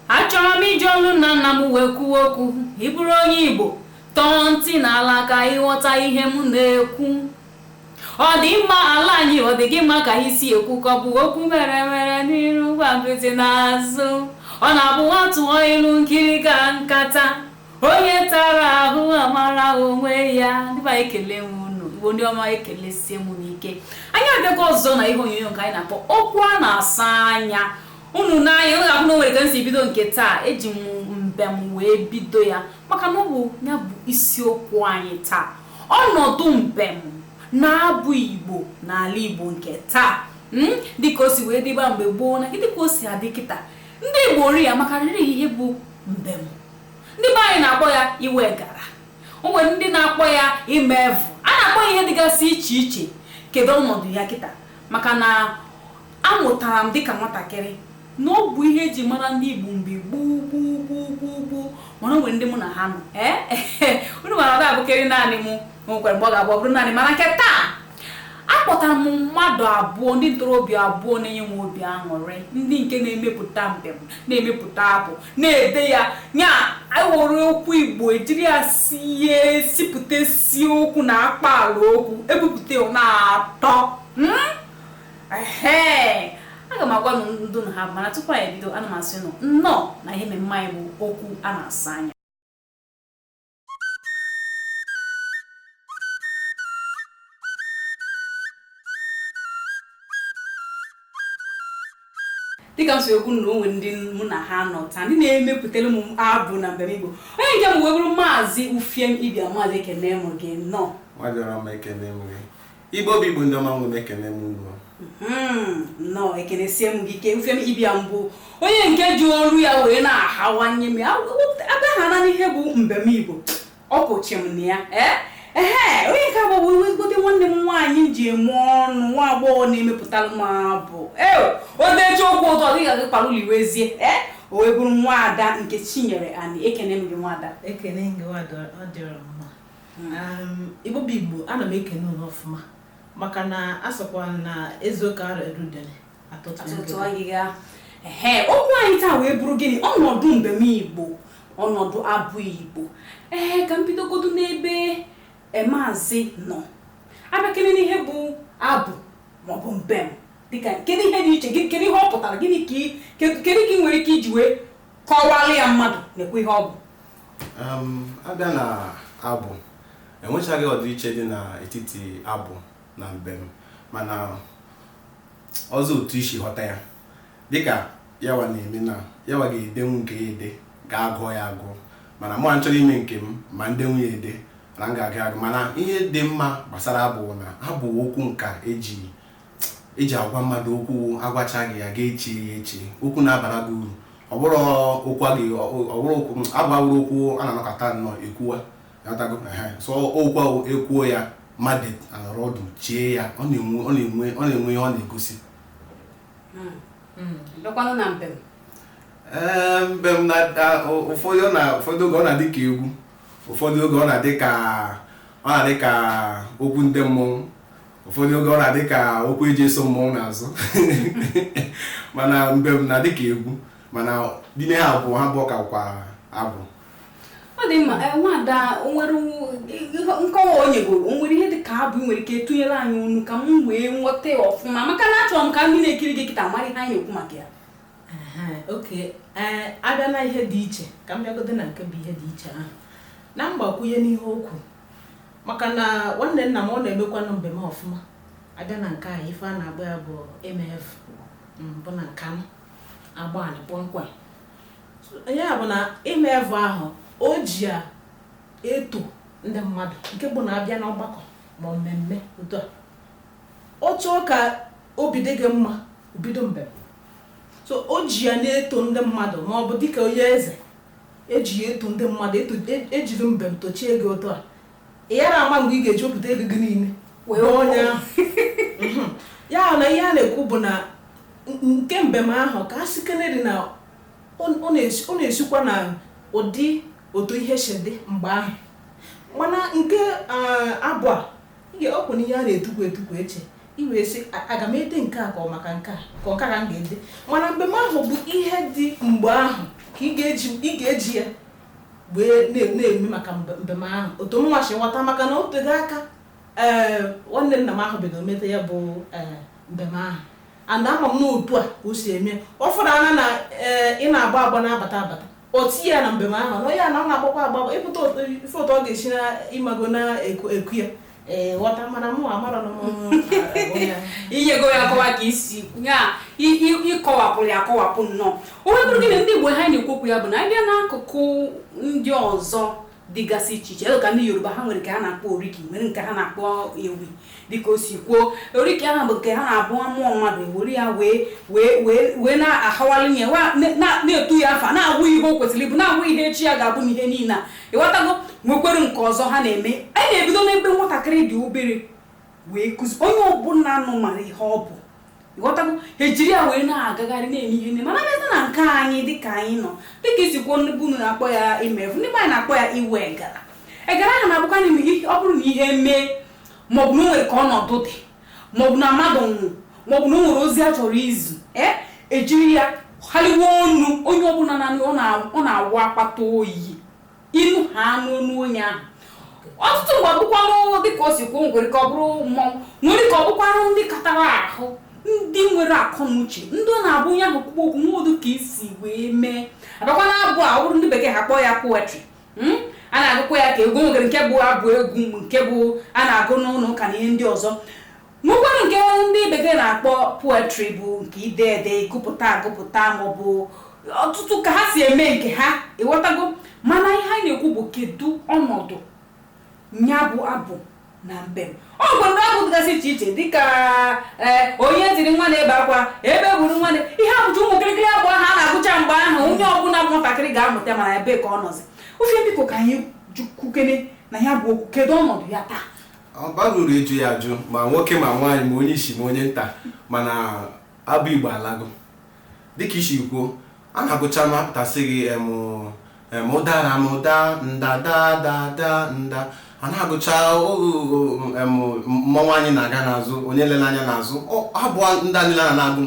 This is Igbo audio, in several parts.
achọrọ m iji olu nna m wee kwuo okwu ịbụrụ onye Igbo tọọ ntị n'ala ka ịghọta ihe m na-ekwu. Ọ dị mma ala anyị, ọ dị gị mma ka anyị si ekwu ka ọ bụ okwu mere mere n'iru gwa nkịtị n'azụ. Ọ na-abụ atụọ ilu nkiri ka nkata, onye tara ahụ amara onwe ya. Ndị ba ekele m unu Igbo ndị ọma, ekelesie m n'ike. Anyị abịago ọzọ na ihe onyonyo nke anyị na-akpọ okwu a na-asa anya. Unu n'anya unu ga-ahụ na o nwere ka m si bido nke taa, eji m mbem wee bido ya maka na ọ bụ ya bụ isiokwu anyị taa, ọnọdụ mbem na-abụ Igbo n'ala Igbo nke taa. Dịka o si wee dịba mgbe gboo na dịka o si adị kịta, ndị Igbo ri ya maka riri ihe bụ mbem. Ndị be anyị na-akpọ ya iwegara, o nwere ndị na-akpọ ya imevu, a na-akpọ ihe dịgasị iche iche. Kedu ọnọdụ ya kịta? Maka na amụtara m dịka nwatakịrị na ọ bụ ihe eji mara ndị Igbo mgbe gboo, mana o nwere ndị mụ na ha nọ unu mara ọ ga-abụkarị naanị mụ, nwekwara mgbe ọ ga-abụ bụrụ naanị, mana nke taa akpọtara m mmadụ abụọ, ndị ntorobịa abụọ na-enye m obi aṅụrị, ndị nke na-emepụta mbem, na-emepụta abụ, na-ede ya nya ewere okwu Igbo ejiri ya sipụta si okwu na akpa ala okwu ebupụta na-atọ. Aga m agwa ndụ na ha, mana tupu anyị ebido ana m asị nnọọ na ihe mmemme anyị bụ okwu a na-asa anya. Dịka m si ekwu na onwe ndị mụ na ha nọ taa, ndị na-emepụtara m abụ na mbem Igbo. Onye nke m wee bụrụ Maazị Ufiem Ibia. Maazị ekene m gị nnọọ. Igbo bụ Igbo ndị ọma, nwere ekene m unu. Nnọọ ekenesie m gị ike. Ufiem Ibia mbụ onye nke ji olu ya wee na-ahawanye m abịa ha na n'ihe bụ mbem Igbo, ọ pụchi m na ya. Onye nke abụọ bụ ezigbote nwanne m nwaanyị ji eme ọnụ, nwa agbọghọ na-emepụtara m abụ. O deji okwu ụtọ dị ga kpara ụlọ iwezie o wee bụrụ Nwaada nke Chinyere Ani. Ekene m gị Nwaada. Ekene gị Nwaada, ọ dịrọ mma. Igbo bụ Igbo, ana m ekene unu ọfụma maka na asọkwa na eziokwu ara erudere atụtụ agịga. Okwu anyị taa wee bụrụ gịnị? Ọnọdụ mbem Igbo, ọnọdụ abụ Igbo. Ka m bidogodu n'ebe Maazị nọ. Abịakene n'ihe bụ abụ maọbụ mbem, dịka kedu ihe dị iche, kedu ihe ọ pụtara, gịnị kedu ka ị nwere ike iji wee kọwalụ ya mmadụ na-ekwe ihe ọ bụ? Abịa na abụ, enwechaghị ọdịiche dị n'etiti abụ na mbem, mana ọzọ otu isi ghọta ya dịka yawa na-eme na yawa ga-edenwu nke ya ede, ga-agụọ ya agụọ, mana mụ achọrọ ime nke m ma ndenwu ya ede na m ga-aga agụ. Mana ihe dị mma gbasara abụ na abụ okwu nka eji agwa mmadụ okwu, agwachaghị ya ga-echi ya echi, okwu na-abara gị uru. Ọ bụrụ okwu abụrụ okwu a na-anọkọta nnọọ ekwuwa so okwu ahụ ekwuo ya mmadụ anọrọ ọdụ chie ya, ọ na-enwe ihe ọ na-egosi. Mbem na ụfọdụ oge ọ na-adị ka egwu, ụfọdụ oge ọ na-adị ka okwu ndị mmọnwụ, ụfọdụ oge ọ na-adị ka okwu eji eso mmọnwụ n'azụ mana mbem na-adị ka egwu, mana dine ha abụọ ka kwa abụ. Ọ dị mma. Nwaada, o nwere nkọwa onye goro, o nwere ihe dị ka abụ nwere ike tụnyere anyị unu ka m wee nghọta ya ọfụma, maka na achọrọ m ka ndị na-ekiri gị kịta mara ihe anyị na-ekwu maka ya. Abịa na ihe dị iche, ka m bịagodo na nke bụ ihe dị iche ahụ na mgbakwunye n'ihe okwu, maka na nwanne nna m ọ na-emekwanụ mbem ọfụma. Abịa na nke a, ife a na-agba ya bụ emefu, bụ na nka m agba anyị kpọmkwem. Ya bụ na imevu ahụ o ji ya eto ndị mmadụ, nke bụ na abịa n'ọgbakọ ma mmemme otu a, ọ chọọ ka obi dị gị mma, obido mbem. So o ji ya na-eto ndị mmadụ, ma ọ bụ dịka onye eze eji ya eto ndị mmadụ, ejiri mbem tochie gị otu a, ị yara ama mgbe ị ga-eji opụta ego gị niile wee onye ya na ihe a na-ekwu bụ na nke mbem ahụ ka a sikene dị na ọ na-esikwa na ụdị otu ihe si dị mgbe ahụ. Mana nke abụ a, ọkwụ na ihe a na-etukwu eche iwee sị aga m ede nke a ka ọ maka nke a ka ọ ka m ga-ede, mana mgbe m ahụ bụ ihe dị mgbe ahụ ka ị ga-eji ya wee na-eme maka mbem ahụ otu m nwachi nghọta maka na otego aka nwanne nna m ahụ bidoro mete ya bụ mbem ahụ and ama m n'otu a ka o si eme ụfọdụ anya na ị na-agba agba na-abata o tinye ya na mbem ahụ na ya na ọ na-agbakwa agba ịpụta ife ụtọ ọ ga-esi na ịmago na-eku ya ghọta mana mụ amara inyego ya akọwa ka isi ya ịkọwapụrụ ya akọwapụ nnọọ onwe bụrụ gị na ndị Igbo ha na-ekwokwu ya bụ na abịa n'akụkụ ndị ọzọ dịgasị iche iche ka ndị Yoruba ha nwere nke ha na-akpọ oriki nwere nke ha na-akpọ ewi dịka o si kwuo oriki ahụ bụ nke ha na-abụ mmụọ mmadụ ewere ya wee na-ahawalị nye na-etu ya afa na-agwụ ihe o kwesịrị ịbụ na-agwụ ihe echi ya ga-abụ n'ihe niile a ịghọtago nwekwere nke ọzọ ha na-eme anyị na-ebido n'ebe nwatakịrị dị obere wee kụzi onye ọbụla nọ mara ihe ọ bụ ịghọtago ejiri ya wee na-agagharị na-eme ihe nne mana abịaza na nke anyị dịka anyị nọ dịka isi kwuo ndị bunu na-akpọ ya imefu ndị anyị na-akpọ ya iwe egara ahụ na-abụkwa n'ime ihe ọ bụrụ na ihe mee maọbụ na o nwere ka ọnọdụ dị maọbụ na mmadụ nwụ maọbụ na o nwere ozi a chọrọ izu ejiri ya haliwe ọnụ onye ọbụla ọ na-awụ akpata oyi inu ha anụ ọnụ onye ahụ ọtụtụ mgbe ọbụkwanụ dịka o si kwuo nwere ka ọ bụrụ mmọnwụ nwere ka ọ bụkwanụ ndị katara ahụ ndị nwere akọ na uche ndị ọ na-abụ onye ahụ kwukwu okwu nwodu ka isi wee mee abịakwa na abụ a ọ bụrụ ndị bekee ha kpọọ ya poetry a na-agụkwa ya ka egwu nwere nke bụ abụ egwu nke bụ a na-agụ n'ụlọ ụka na ihe ndị ọzọ nwekwara nke ndị bekee na-akpọ poetry bụ nke ide ede agụpụta maọbụ ọtụtụ ka ha si eme nke ha ịghọtago mana ihe anyị na-ekwu bụ kedu ọnọdụ nya bụ abụ na mbem ọ gwara abụ dịgasị iche iche dịka onye tiri nwa na-ebe akwa ebe gburu nwa ihe abụcha ụmụ kịrịkịrị abụọ ha na-agụcha mgbe ahụ onye ọbụla bụ nwatakịrị ga-amụta mana ebe ka ọ nọzi ofe biko ka anyị kwukene na ya bụ okwu kedu ọnọdụ ya taa ọ baruru eju ya ajụ ma nwoke ma nwaanyị ma onye isi ma onye nta mana abụ Igbo alago dịka isi kwuo a na-agụcha ma apụtasị gị ụdara m ụda ndadadada nda a na-agụcha mmọnwụ anyị na-aga n'azụ onye lele anya n'azụ abụọ ndị niile na-agụ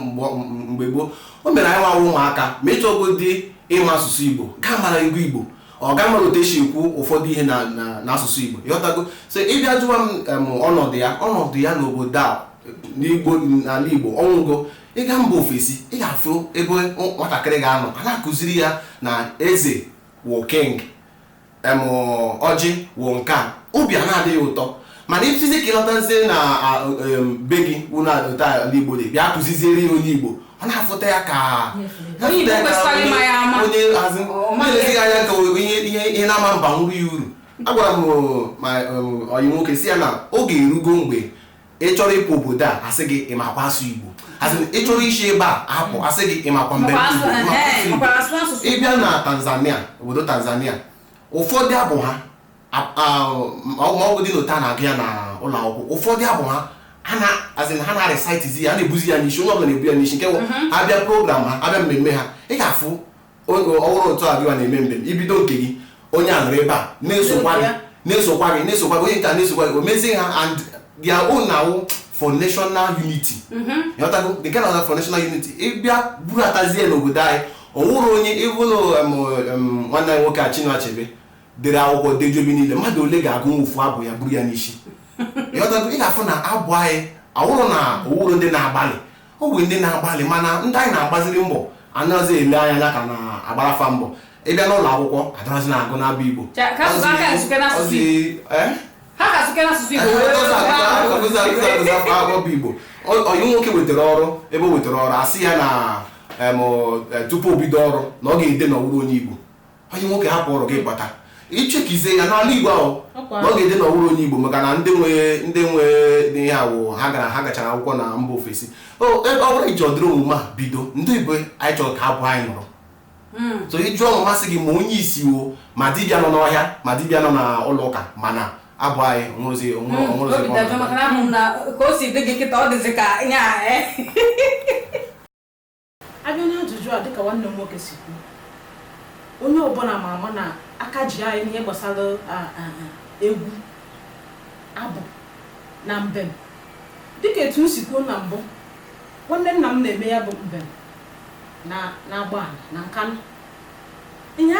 mgbe gboo o mere anyị nwawa ụmụaka ma ịchọ dị ịma asụsụ Igbo gaa mara egwu Igbo ọ ga mara otu esi ekwu ụfọdụ ihe na asụsụ Igbo ịghọtago so ịbịa jụwa m ọnọdụ ya n'obodo a n'ala Igbo ọnwụgo ịga mba ofesi ị ga-afụ ebe nwatakịrị ga-anọ a na-akụziri ya na eze wụ king ọjị wụ nke a obi a na-adịghị ụtọ mana ịtụzi ka ịlọtazie na be gị wụna ala Igbo dị bịa kụziziere ya onye Igbo ọ na-afụta ya ka onye na-elezighị anya ka ihe na-ama mba nwuru ya uru agwara m ọyị nwoke si ya na oge erugo mgbe ị chọrọ ịpụ obodo a asị gị ịmakwa asụ Igbo ị chọrọ isi ebe a apụ asị gị ịmakwa mbem Igbo ịbịa na Tanzania obodo Tanzania ụfọdụ abụ ha ọgwụ dị n'otu a na-agụ ya na ụlọ akwụkwọ ụfọdụ abụ ha ha na-resitizi ya na-ebuzi ya n'isi onye ọbụla na-ebu ya n'isi nke abịa program ha abịa mmemme ha ị ga-afụ ọhụrụ otu a gịwa na-eme mbem ibido nke gị onye a nọrọ ebe a na-esokwa gị onye nka na-esokwa gị o mezie ha and their own now for national unity ịghọtago the kind of for national unity ịbịa buratazie n'obodo anyị ọnwụrụ onye ịbụnụ nwanne anyị nwoke Chinua Achebe dere akwụkwọ dejobi niile mmadụ ole ga-agụ ofu abụ ya buru ya n'isi ịghọtago ị ga-afụ na abụ anyị awụrụ na owuru ndị na-agbalị ọ bụ ndị na-agbalị mana ndị anyị na-agbaziri mbọ anaghịzi ele anya ka na-agbarafa mbọ ịbịa n'ụlọ akwụkwọ adaghịzi na-agụ n'abụ Igbo Igbo onye nwoke wetara ọrụ ebe o wetara ọrụ asị ya na tupu o bido ọrụ na ọ ga-ede n'ọwụrụ onye Igbo onye nwoke hapụ ọrụ gị bata ichekizie ya n'ala Igbo ahụ na ọ ga-ede n'ọwụrụ onye Igbo maka na ndị nwe n'ihe awụ ha gachara akwụkwọ na mba ofesi ebe ọ bụrụ iji ọdịrị omume a bido ndị Igbo anyị chọrọ ka abụ anyị nụrụ so ịjụ ọnụ masị gị ma onye isi wo ma dibịa nọ n'ọhịa ma dibịa nọ n'ụlọ ụka mana abụ anyị onwerozi abịa n'ajụjụ a dịka nwanne m nwoke si kwuo onye ọbụla ma ama na aka ji anyị n'ihe gbasara egwu abụ na mbem dịka etu m si kwuo na mbụ nwanne nna m na-eme ya bụ mbem na Agbala na Nkanụ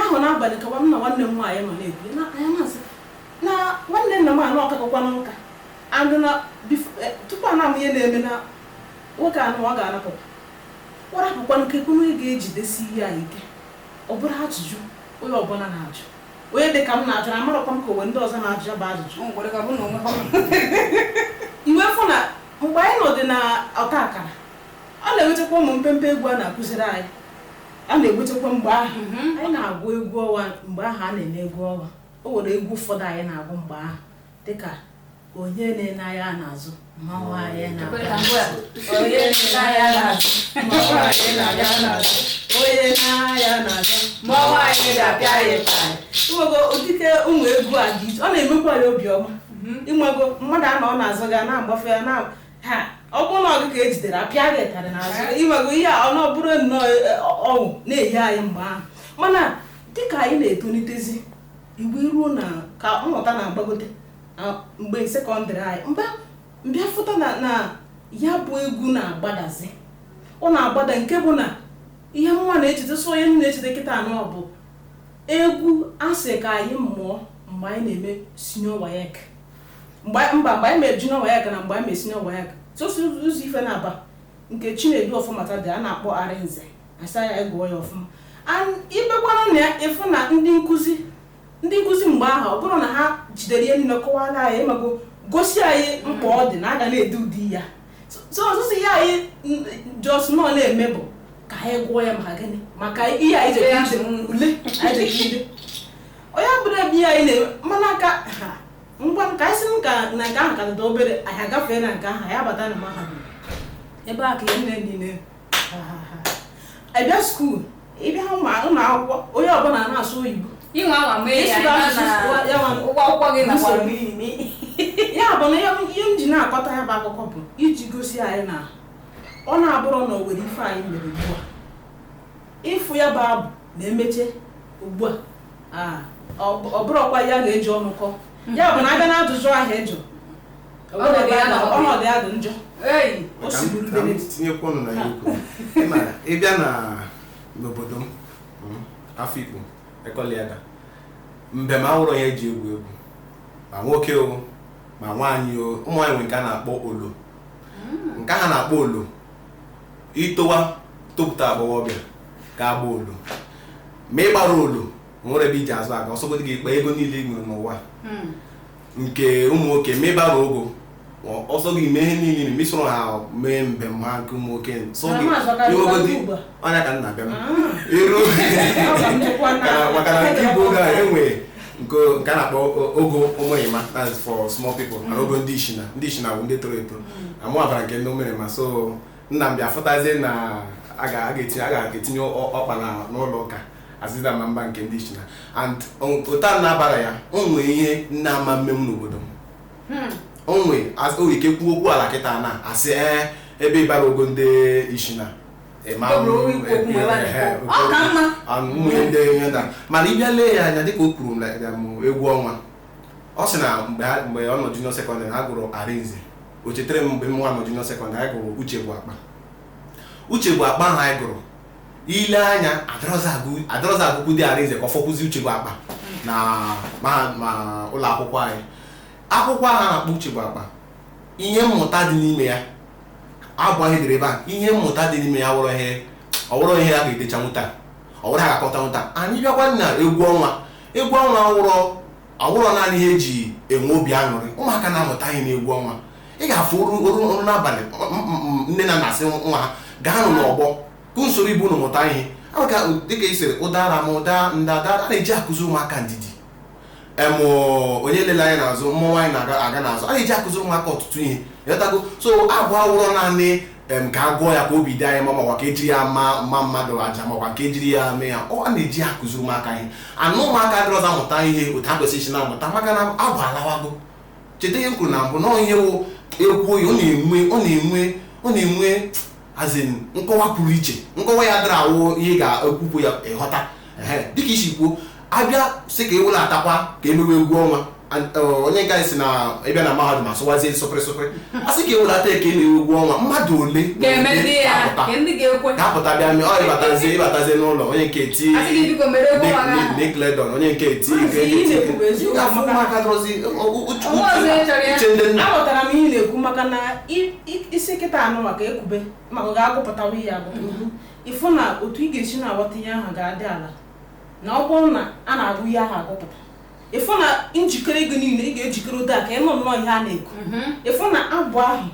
ahụ n'abalị ka m na nwanne m nwaanyị ma na-ekwu na anya masị na nwanne nna m anụ ọkakọkwa n'ụka andụ na tupu a na-amụ ihe na-eme na nwoke anụ ọ ga-arapụ warapụkwa nkekwu ị ga-ejidesi ihe a ike ọ bụrụ ajụjụ onye ọbụla na-ajụ onye dị ka m na-ajụ na amarakwa m ka onwe ndị ọzọ na-ajụ ya bụ ajụjụ iwe fụ na mgbe anyị nọdị na ọta akara ọ na-ewetekwa ụmụ mpempe egwu a na-akụziri anyị a na-ewetekwa mgbe ahụ anyị na-agụ egwu ọnwa mgbe ahụ a na-eme egwu ọnwa o nwere egwu ụfọdụ anyị na-agụ mgbe ahụ dịka onye na-ene anya n'azụ mmanwụ anyị na-abịa onye na-ene anya n'azụ mmanwụ anyị na-abịa n'azụ onye na-anya n'azụ mmanwụ anyị ga-abịa anyị taa ịnwego ụdịke ụmụ egwu a dị iche ọ na-emekwa ya obiọma ịnwego mmadụ a na ọ na-azụ ga na-agbafe ya na ha ọ bụrụ na ọgụ ka ejidere apịa gị tarị n'azụ ịnwego ihe a ọ bụrụ nnọọ ọnwụ na-eyi anyị mgbe ahụ mana dịka anyị na-etolitezi igwe ruo na ka mmụta na-agbagote mgbe sekọndịrị anyị mbịa fụta na ya bụ egwu na-agbadazi ọ na-agbada nke bụ na ihe nwa na-echete so onye na-echete kịta anọ bụ egwu asị ka anyị mụọ mgbe anyị na-eme senior WAEC mgbe anyị mere junior WAEC na mgbe anyị mere senior WAEC sosi ụzọ ife na-aba nke Chinedu ọfụmata dị a na-akpọ Arinze asa ya gụọ ya ọfụma ibekwana na ịfụ na ndị nkụzi mgbe ahụ ọ bụrụ na ha jidere ihe niile kọwara anyị mago gosi anyị mkpa ọ dị na aga na-ede ụdị ya so ọzụzụ ihe anyị jos nọ na-eme bụ ka anyị gụọ ya maka gịnị maka ihe anyị jekide ule anyị jekide onye bụrụ ebe ihe anyị na-eme mana aka ngwa ka anyị sị m ka na nke ahụ ka dịda obere anyị agafee na nke ahụ anyị abata na mahadum ebe a ka ihe nne niile abịa skuul ịbịa ụlọ akwụkwọ onye ọbụla na-asụ oyibo inwe anwa mee ya ụgwọ akwụkwọ gị na kwara n'ime ya bụ na ihe m ji na-akọta ya bụ akụkọ bụ iji gosi anyị na ọ na-abụrụ na o nwere ife anyị mere ugbu a ịfụ ya bụ abụ na-emeche ugbu a ọ bụrụkwa ya ga-eji ọnụ kọ ya bụ na abịa na ajụjụ ahụ ịjụ ọnọdụ ya dị njọ o sigburu tinyekwa ọnụ na ya ukwu ịbịa n'obodo m Afikpo Ekoliada mbem awụrụ onye ji egwu egwu ma nwoke o ma nwaanyị o ụmụ anyị nwe nke a na-akpọ olo nke ha na-akpọ olo itowa topụta agbọghọbịa ga-agba olo ma ị gbara olo nwere ebe iji azụ aga ọsọgodị gị ikpe ego niile ị nwere n'ụwa nke ụmụ nwoke ma ị gbara ogo ọsọ gị mee ihe niile ma isoro ha mee mbem ha nke ụmụ nwoke sọ gị iwegodi ọnya ka nna bịa m iru maka na nke igbo oge a enwere nke a na-akpọ ogo ụmụnyịma that's for small people na ogo ndị ishina bụ ndị toro eto amụ abara nke ndị ụmụnyịma so nna m bịa fụtazie na a ga-etinye ọkpa n'ụlọ ụka azịza ma mba nke ndị ishina and ụta na-abara ya o nwere ihe nna ama mmem n'obodo m onwe o ike kwuo okwu ala kịta na asị ebe ịbara ogo ndị ishina mana ịbịa lee ya anya dịka o kwuru m egwu ọnwa ọ sị na mgbe ọ nọ junior secondary ha gụrụ Arinze o chetara m mgbe m nwa nọ junior secondary anyị gụrụ Uche bụ akpa ha anyị gụrụ ile anya adọrọza agụkwu dị Arinze ka ọ fọkwụzi Uche bụ akpa na ma ụlọ akwụkwọ anyị akwụkwọ ahụ na-akpọ Uche bụ akpa ihe mmụta dị n'ime ya abụ anyị dere ebe a ihe mmụta dị n'ime ya ọwụrụ ihe a ga-edecha nwụta ọwụrụ ha ga-akọta nwụta anyị bịakwa na egwu ọnwa ọwụrọ naanị ihe eji enwe obi aṅụrị ụmụaka na-amụta ihe n'egwu ọnwa ị ga-afụ oru n'abalị nne na nna sị nwa ha gaa nụ n'ọgbọ kụ usoro ibu na mụta ihe aka dịka isiri ụdara ma ụda ndada a na-eji akụzi ụmụaka ndidi onye lele anyị n'azụ mmụọ anyị na-aga n'azụ a na-eji akụziri ụmụaka ọtụtụ ihe yọtago so abụ awụrọ naanị ka a gụọ ya ka obi dị anyị ma makwa ka ejiri ya ma mmadụ aja makwa ka ejiri ya mee ya a na-eji akụziri ụmụaka ihe anụ ụmụaka adịrọza amụta ihe otu ha kwesịrị isi na-amụta maka na abụ alawago cheta ihe m kwuru na mbụ na ihe wụ egwu oyi ọ na-enwe azin nkọwa pụrụ iche nkọwa ya dịrị awụ ihe ga-ekwupụ ya ịghọta dịka isi kwuo abịa sị ka ewela atakwa ka emewe egwu ọnwa onye nke anyị si na ịbịa na mahadum asụwazie sụpịrịsụpịrị asị ka ewelata eke na ụgwọ ọnwa mmadụ ole ga-apụta bịa mee ọ ịbatazie n'ụlọ onye nke eti Nickelodeon onye nke eti aghọtara m ihe na-ekwu maka na isi kịta anụ maka ekwube maka ga-agụpụtawa ihe agụpụta ịfụ na otu ị ga-esi na-aghọta ihe ahụ ga-adị ala na ọ bụrụ na a na-agụ ihe ahụ agụpụta ịfụ na njikere ego niile ị ga-ejikere ụda ka ịnụ nnọọ ihe a na-ekwu ịfụ na abụ ahụ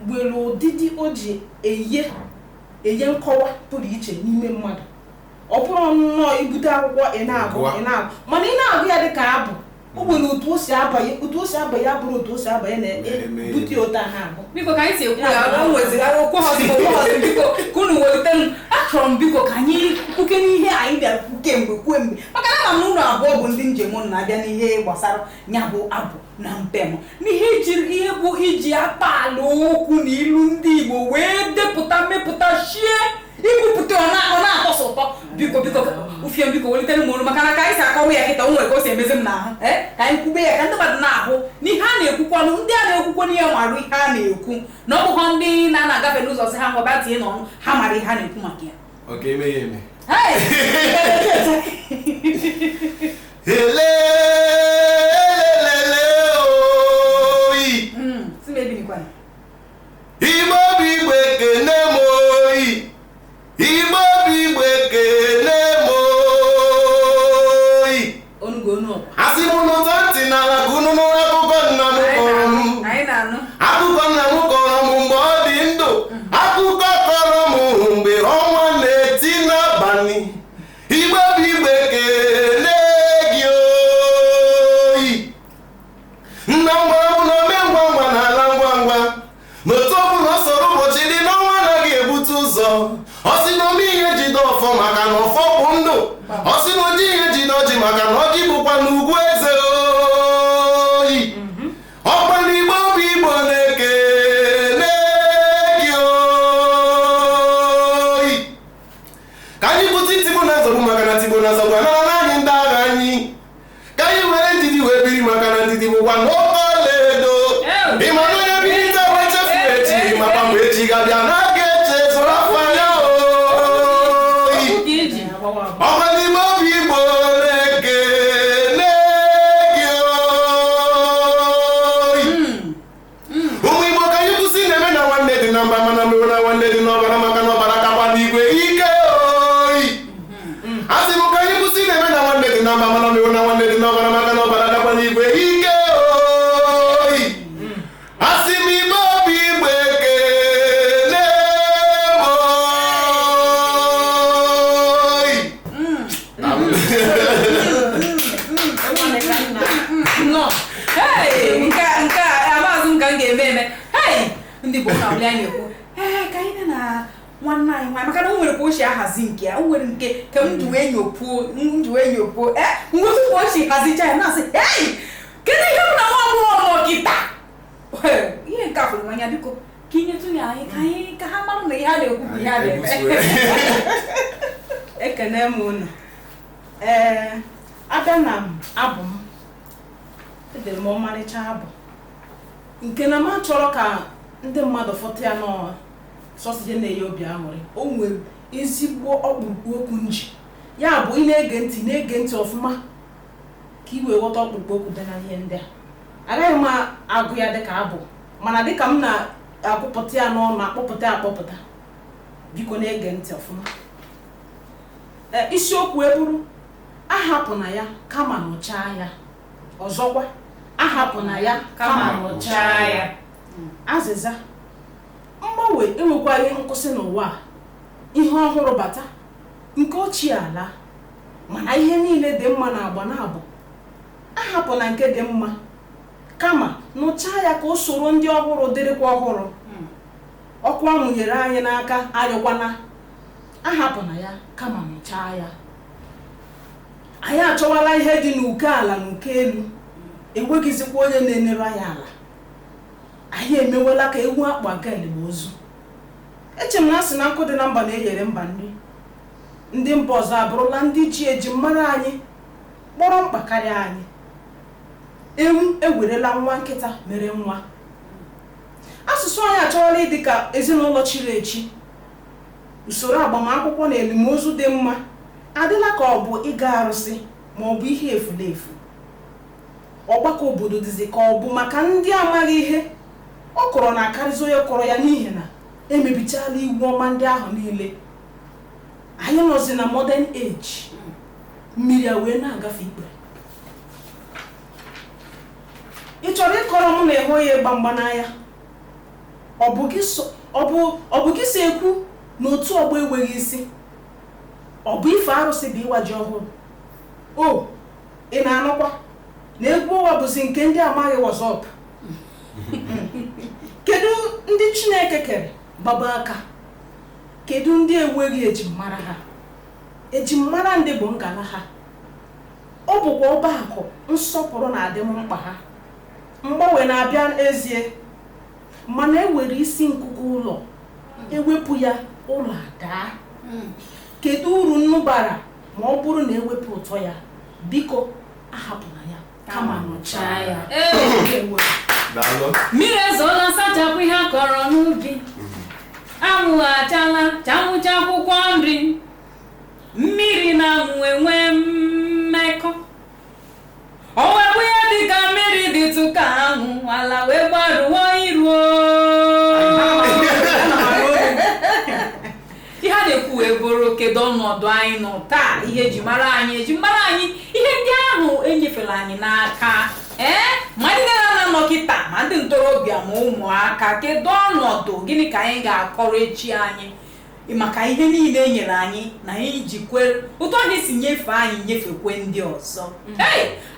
gbere ụdịdị o ji enye nkọwa pụrụ iche n'ime mmadụ ọ bụrụ nnọọ ibute akwụkwọ ị na-agụ mana ị na-agụ ya dịka abụ o nwere otu o si abanye abụrụ otu o si abanye na-ebute ụta na-agụ biko ka anyị si ekwu ya o nwezigara okwu ọzọ biko ka unu welite m achọrọ m biko ka anyị kwuke n'ihe anyị bịara kwemgbe maka na ama m ụlọ abụọ bụ ndị njem unu na-abịa n'ihe gbasara ya bụ abụ na mpem n'ihe ihe bụ iji akpa ala okwu na ilu ndị Igbo wee depụta mmepụta shie ikwupụta ọ na-atọ ụtọ biko ufie biko welitere m olu maka na ka anyị si akọwa ya kịta o nwere ka o si emezi m n'ahụ ka anyị kwube ya ka ndị mmadụ na-ahụ n'ihe a na-ekwukwanụ ndị a na-ekwukwa n'ihe nwarụ ihe a na-ekwu na ọ bụghọ ndị na-agafe n'ụzọ si ha ngwa tie n'ọnụ ha mara ihe a na-ekwu maka ya Igbo bụ Igbo ekene m oyi Igbo bụ Igbo ekene m oyi asị m n'ụzọ ntị n'ala ka unu nụrụ akụkọ nna m kọrọ m akụkọ nna m kọrọ m mgbe ọ dị ndụ akụkọ kọrọ m mgbe ọnwa na-eti n'abalị Igbo bụ Igbo ekene gị oyi nna m gwara m na ome ngwa ngwa na-ala ngwa ngwa n'otu ọ bụla ọ sọrọ ụbọchị dị n'ọnwa anaghị ebute ụzọ ọ sị na ome ihe jide ọfọ maka na ọfọ bụ ndụ ọ sị na oji ihe jide ọjị maka na ọjị bụkwa n'ugwu eze oyi ọkwa na Igbo bụ Igbo na-ekele gị oyi ka anyị bute Tigbo na nzọgbu maka na Tigbo na nzọgbu anara n'anyị ndị agha anyị ka anyị were ndidi wee biri maka na ndidi bụkwa n'oke ọlaedo ịma na onye bilite wee chefu echi maka mgbe echi ga-abịa n'aka echezụrụ afọ ya oyi ọkwa n'Igbo bụ Igbo na-ekele gị oyi ụmụ Igbo ka anyị kwụsị na-eme na nwanne dị na mba mana mewe na nwanne dị n'ọbara maka na ọbara kakwa n'igwe ike oyi asị m ka anyị kwụsị na-eme na nwanne dị na mba mana mewe na nwanne dị n'ọbara maka na ọbara kakwa n'igwe ike oyi asị m Igbo bụ Igbo ekele m oyi nke a amazụ m ka m ga-eme ndị Igbo ka ọbụla anyị ekwu ka anyị na nwanne anyị nwaanyị maka na o nwere ka o si ahazi nke ya o nwere nke ka m ji wee nyopuo ngwezi ka o si hazicha ya na-asị kedu ihe m na nwa agbọghọ kịta ihe nke afọ anya biko ka inyetụ ya anyị ka ha mara na ihe a na-ekwu bụ ihe a na-eme ekene m unu abịa na abụ m edere m ọmarịcha abụ nke na m achọrọ ka ndị mmadụ fọta ya n'ọsọsije na-enye obi aṅụrị o nwere ezigbo ọkpụrụkpụ okwu nji ya bụ ị na-ege ntị ọfụma ka ị wee ghọta ọkpụrụkpụ okwu dị na ihe ndị a agaghị m agụ ya dịka abụ mana dịka m na-agụpụta ya n'ọnụ akpọpụta biko na-ege ntị ọfụma isiokwu eburu ahapụna ya kama nụchaa ya ọzọkwa ahapụna ya kama nụchaa ya azịza mgbanwe enwekwaghị nkwụsị n'ụwa ihe ọhụrụ bata nke ochie ala mana ihe niile dị mma na-agba na-abụ ahapụna nke dị mma kama nụchaa ya ka o soro ndị ọhụrụ dịrịkwa ọhụrụ ọkụ amụnyere anyị n'aka arịkwana ahapụna ya kama nụchaa ya anyị achọwala ihe dị n'uke ala na uke elu enweghịzikwa onye na-enere anyị ala anyị emewela ka ewu akpụ aga elimozu eche m na asị na nkụ dị na mba na-eyere mba nri ndị mba ọzọ abụrụla ndị ji eji mara anyị kpọrọ mkpa karịa anyị ewu ewerela nwa nkịta mere nwa. Asụsụ anyị achọrọla ịdị ka ezinụlọ chiri echi. Usoro agbamakwụkwọ na elimozu dị mma adịla ka ọ bụ ịga arụsị ma ọ bụ ihe efulefu. Ọgbakọ obodo dịzi ka ọ bụ maka ndị amaghị ihe. Ọ kọrọ na akarịzi onye kọrọ ya n'ihi na emebichala iwu ọma ndị ahụ niile. Anyị nọzi na modern age. Mmiri a wee na-agafe ikpere. Ị chọrọ ịkọrọ m na ịhụ ya ịgba mgba n'anya? Ọ bụ gị si ekwu na otu ọgbọ enweghị isi? Ọ bụ ife arụsị bụ ịwa ji ọhụrụ? O, ị na-anụkwa na egwu ụwa bụzi nke ndị amaghị wọzọp. Kedu ndị Chineke kere gbaba aka? Kedu ndị enweghị ejimmara ha? Ejimmara ndị bụ ngala ha. Ọ bụkwa ọba akụ nsọpụrụ na-adị m mkpa ha. Mgbanwe na-abịa ezie, mana ewere isi nkuku ụlọ ewepụ ya ụlọ adaa. Kedu uru nnu bara ma ọ bụrụ na ewepụ ụtọ ya? Biko ahapụna ya kama nọchaa ya. Mmiri ezola sachapụ ihe a kọrọ n'ubi. Anwụ achala chanwụcha akwụkwọ nri. Mmiri na anwụ enwe mmekọ. O wepụ ya dịka mmiri dịtụ ka anwụ, ala wee gbarụọ iruo. Ihe a na-ekwu wee bụrụ kedu ọnọdụ anyị nọ taa. Ihe eji mara anyị ihe ndị ahụ enyefela anyị n'aka. Ma ndị na-anọ kịta ma ndị ntorobịa ma ụmụaka, kedu ọnọdụ gịnị ka anyị ga-akọrọ echi anyị maka ihe niile e nyere anyị na anyị jikwe otu anyị si nyefee anyị nyefekwe ndị ọzọ?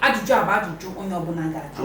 Ajụjụ a bụ ajụjụ onye ọbụla ga-ajụ.